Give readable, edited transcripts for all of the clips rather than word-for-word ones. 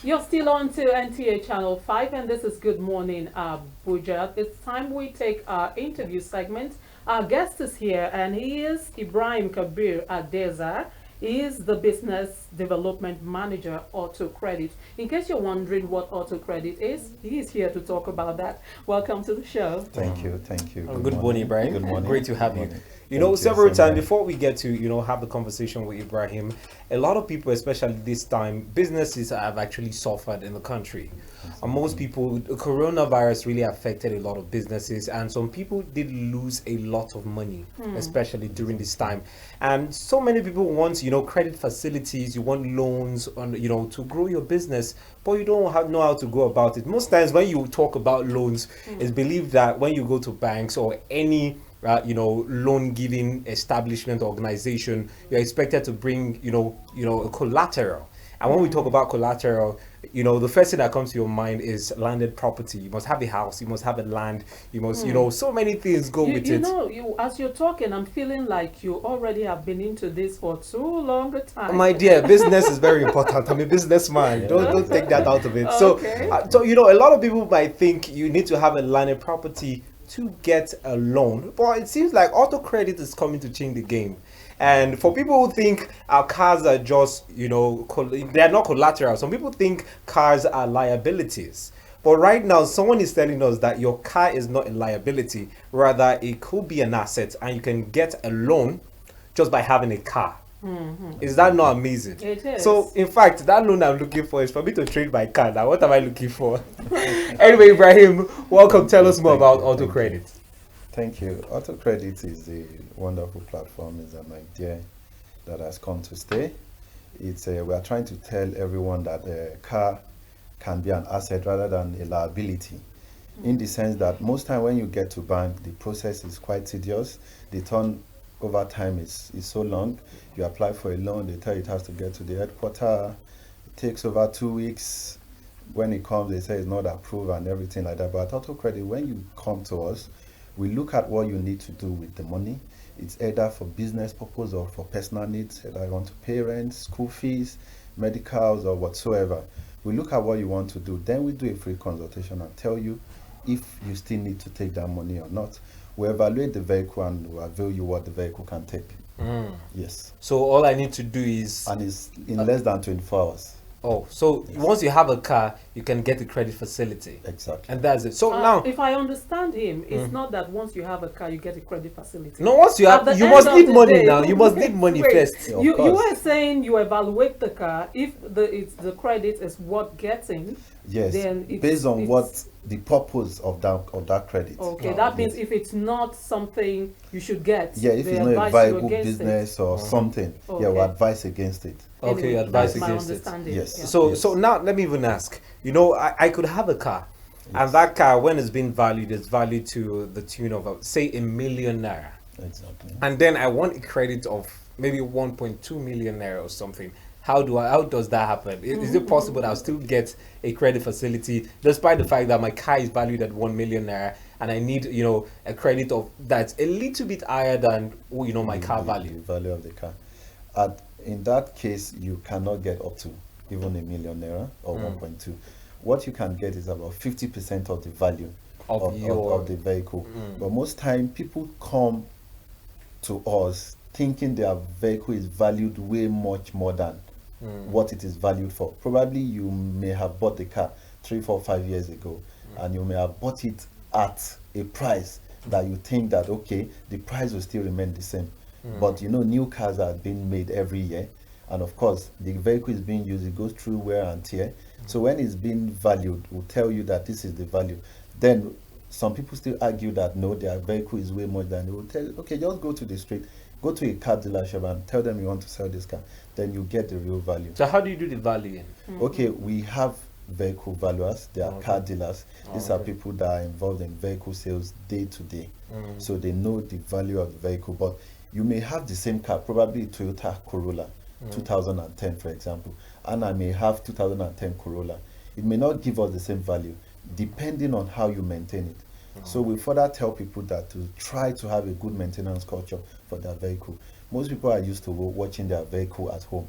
You're still on to NTA Channel 5, and this is Good Morning Abuja. It's time we take our interview segment. Our guest is here, and he is Ibrahim Kabir Adeza. He is the Business Development Manager, Autocredit. In case you're wondering what Autocredit is, he is here to talk about that. Welcome to the show. Thank you, thank you. Good morning, Ibrahim. Good morning. Great to have Good you. morning. Several Same times here. before we get to, have the conversation with Ibrahim, a lot of people, especially this time, businesses have actually suffered in the country. And most people, the coronavirus really affected a lot of businesses, and some people did lose a lot of money, especially during this time. And so many people want, credit facilities, you want loans on, to grow your business, but you don't know how to go about it. Most times when you talk about loans, it's believed that when you go to banks or any loan giving establishment organization, you're expected to bring, a collateral. And when we talk about collateral, the first thing that comes to your mind is landed property. You must have a house, you must have a land, you must, so many things go with it. As you're talking, I'm feeling like you already have been into this for too long a time. My dear, business is very important. I'm a businessman. Don't take that out of it. Okay. So a lot of people might think you need to have a landed property to get a loan, but it seems like auto credit is coming to change the game. And for people who think our cars are just, they are not collateral. Some people think cars are liabilities. But right now, someone is telling us that your car is not a liability. Rather, it could be an asset, and you can get a loan just by having a car. Is that not amazing? It is. So, in fact, that loan I'm looking for is for me to trade my car. Now, what am I looking for? Anyway, Ibrahim, welcome. Tell us more about auto credit. Thank you. Autocredit is a wonderful platform. It's an idea that has come to stay. We are trying to tell everyone that a car can be an asset rather than a liability. In the sense that most time when you get to bank, the process is quite tedious. The turnover time is so long. You apply for a loan, they tell you it has to get to the headquarters. It takes over 2 weeks. When it comes, they say it's not approved and everything like that. But Autocredit, when you come to us, we look at what you need to do with the money. It's either for business purpose or for personal needs, either you want to pay rent, school fees, medicals, or whatsoever. We look at what you want to do. Then we do a free consultation and tell you if you still need to take that money or not. We evaluate the vehicle and we avail you what the vehicle can take. Yes. So all I need to do is... And it's in less than 24 hours. Oh, so once you have a car, you can get a credit facility. Exactly. And that's it. So now... If I understand him, it's not that once you have a car, you get a credit facility. No, once you have... You must need money now. You must need money first. Yeah, You were saying you evaluate the car. If the credit is worth getting, Yes, then based on what the purpose of that credit. Okay, that means if it's not something you should get, Yeah, if they it's not a advise you viable against business or something, yeah, we Okay. advise against it. Anyway, Okay, advice that's my against it. understanding. Yes. Yeah. So now let me even ask. I could have a car. And that car, when it's been valued, is valued to the tune of, say, ₦1,000,000. Exactly. And then I want a credit of maybe 1.2 million naira or something. How does that happen? Is it possible that I'll still get a credit facility despite the fact that my car is valued at 1 million naira and I need, a credit of that's a little bit higher than, my car The value? value of the car. In that case, you cannot get up to even ₦1,000,000 or 1.2. What you can get is about 50% of the value Of the vehicle. But most time, people come to us thinking their vehicle is valued way much more than what it is valued for. Probably you may have bought the car 3, 4, 5 years ago, and you may have bought it at a price that you think that okay, the price will still remain the same. But new cars are being made every year, and of course the vehicle is being used, it goes through wear and tear. So when it's being valued, we'll tell you that this is the value. Then some people still argue that no, their vehicle is way more than. They will tell you, okay, just go to the street, go to a car dealership and tell them you want to sell this car. Then you get the real value. So how do you do the valuing? Okay, we have vehicle valuers, they are car dealers. These are people that are involved in vehicle sales day to day. So they know the value of the vehicle. But you may have the same car, probably a Toyota Corolla, 2010 for example, and I may have 2010 Corolla. It may not give us the same value depending on how you maintain it. So we further tell people that to try to have a good maintenance culture for their vehicle. Most people are used to watching their vehicle at home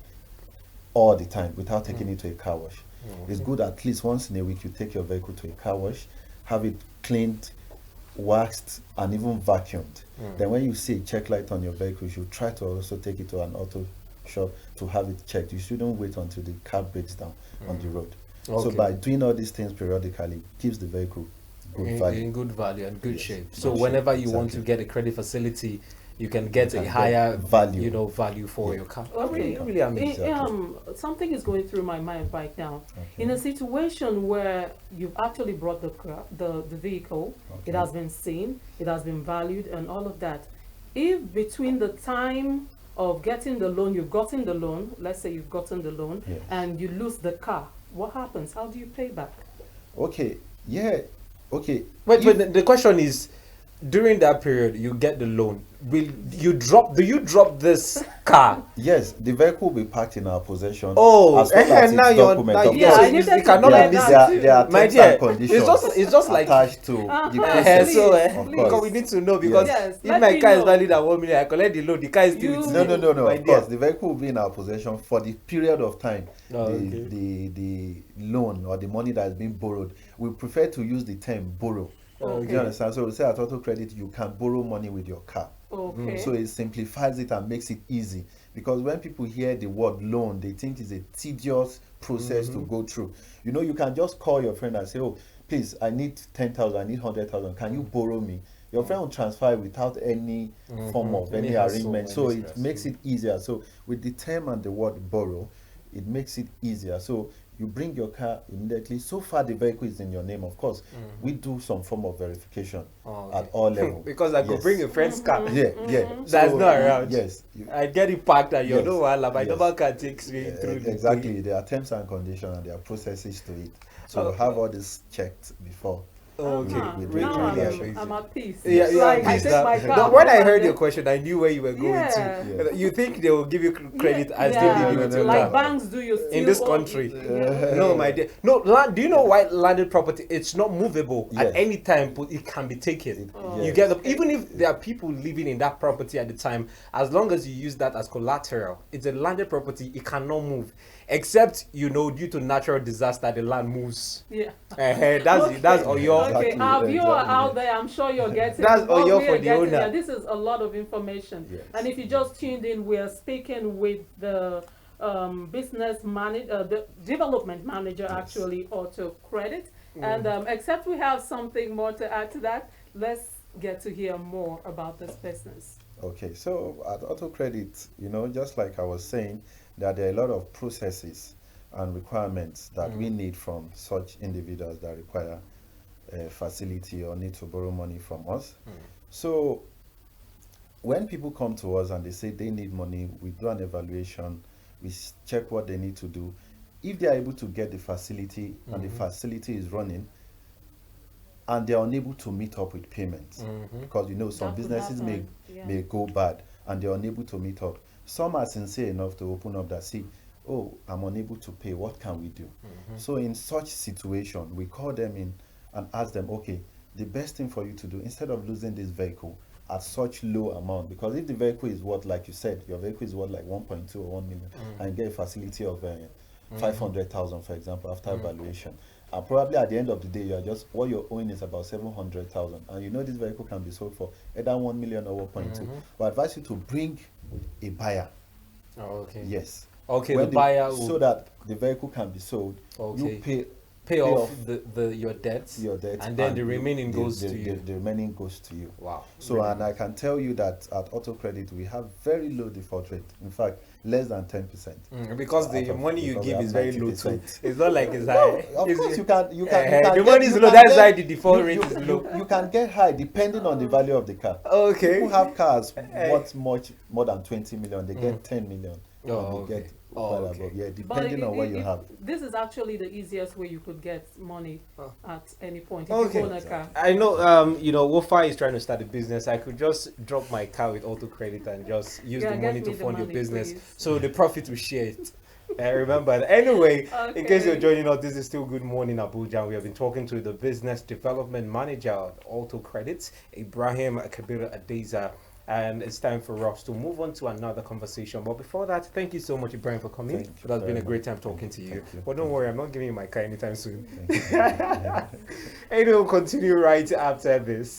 all the time without taking it to a car wash. It's good at least once in a week you take your vehicle to a car wash, have it cleaned, waxed, and even vacuumed. Then when you see a check light on your vehicle, you should try to also take it to an auto shop to have it checked. You shouldn't wait until the car breaks down on the road. So by doing all these things periodically, keeps the vehicle good value. In good value and good shape. So Good whenever shape, you want to get a credit facility, you can get a higher value. value for your car. Okay. Really amazing. Something is going through my mind right now. In a situation where you've actually brought the vehicle, it has been seen, it has been valued, and all of that. If between the time of getting the loan, you've gotten the loan, let's say you've gotten the loan, and you lose the car, what happens? How do you pay back? Okay. Yeah. Okay. Wait, the question is, during that period, you get the loan. Do you drop this car? Yes, the vehicle will be parked in our possession. Oh, as well as now its you're document. now Of Yeah, course, I needed it to cannot clear be that too. there are My terms dear, and conditions it's just like attached to the Uh-huh. process. so Of because course. we need to know, because Yes, if let my me car is know. valued at 1 million, I collect the loan. The car is still You- with No, me. no. My Of dear. course, the vehicle will be in our possession for the period of time. Oh, The loan or the money that is being borrowed. We prefer to use the term borrow. Okay. Do you understand? So we say at auto credit, you can borrow money with your car. Okay. So it simplifies it and makes it easy. Because when people hear the word loan, they think it's a tedious process to go through. You know, you can just call your friend and say, oh, please, I need 10,000, I need 100,000. Can you borrow me? Your friend will transfer it without any form of any hassle, arrangement. any So it stress. makes it easier. So with the term and the word borrow, it makes it easier. So you bring your car immediately. So far, the vehicle is in your name. Of course, we do some form of verification at all levels. Because I could bring a friend's car. Yeah. That's So, not around. Yes. I get it packed and you Yes, know what, my yes. normal car takes me through the Exactly. There are terms and conditions and there are processes to it. So Okay. have all this checked before. Okay. Uh-huh. we do Really, Now really transaction. amazing. I'm at peace. Yeah, It's yeah. like I please, take now- my car. now, when I and heard then- your question, I knew where you were going Yeah. to. Yeah. You think they will give you credit and still Yeah. leave you with your Like car? banks do, you still In this own- country. Yeah. No, my dear. No, do you know why landed property? It's not movable Yes. at any time, but it can be taken. Oh. You Yes. get even if there are people living in that property at the time, as long as you use that as collateral, it's a landed property. It cannot move, except due to natural disaster, the land moves. Yeah. That's all your. Okay, Exactly, our viewer exactly. out there, I'm sure you're getting That's what all you're we for are the getting owner. here. This is a lot of information. Yes. And if you just tuned in, we're speaking with the business manager, the development manager, actually, Auto Credit. And except we have something more to add to that, let's get to hear more about this business. Okay, so at auto credit, just like I was saying, that there are a lot of processes and requirements that we need from such individuals that require a facility or need to borrow money from us. So when people come to us and they say they need money, we do an evaluation, we check what they need to do. If they are able to get the facility and the facility is running and they are unable to meet up with payments, because some That could businesses may happen, yeah. may go bad and they are unable to meet up. Some are sincere enough to open up that, see, oh, I'm unable to pay, what can we do? So in such situation, we call them in and ask them, okay, the best thing for you to do, instead of losing this vehicle at such low amount, because if the vehicle is worth, like you said, your vehicle is worth like 1.2 or 1 million, and you get a facility of 500,000, for example, after evaluation, and probably at the end of the day, what you're owing is about 700,000, and this vehicle can be sold for either 1 million or 1.2. But I advise you to bring a buyer. Oh, okay. Yes. Okay, When the buyer so will that the vehicle can be sold. Okay. You pay off your debts, your debt, and then the you- remaining goes the, to the, you. The remaining goes to you. Wow. So, and I can tell you that at Auto Credit, we have very low default rate. In fact, less than 10%. Because the Out of- money you because we give have is very low too. 90%. It's not like it's No, high. of It's- course you can. the get- money is you low. can That's get- why the default rate you, is you- low. You can get high depending on the value of the car. Okay. People have cars worth much more than 20 million. They get 10 million. Oh, and they okay. get Oh, quite okay. above. Yeah, But depending on what you have. this is actually the easiest way you could get money at any point if Okay. you own a car. I know, Wofa is trying to start a business. I could just drop my car with auto credit and just use Yeah, the get money to me the fund your money, business. please. So the profit will share it. I remember that. Anyway, in case you're Okay. joining us, this is still Good Morning Abuja. We have been talking to the business development manager at Auto Credit, Ibrahim Kabir Adeza. and it's time for us to move on to another conversation. But before that, thank you so much, Ibrahim, for coming. Thank you It has been very a great much. time talking to you. Thank you. But don't worry, I'm not giving you my car anytime soon. Thank you. And we'll continue right after this.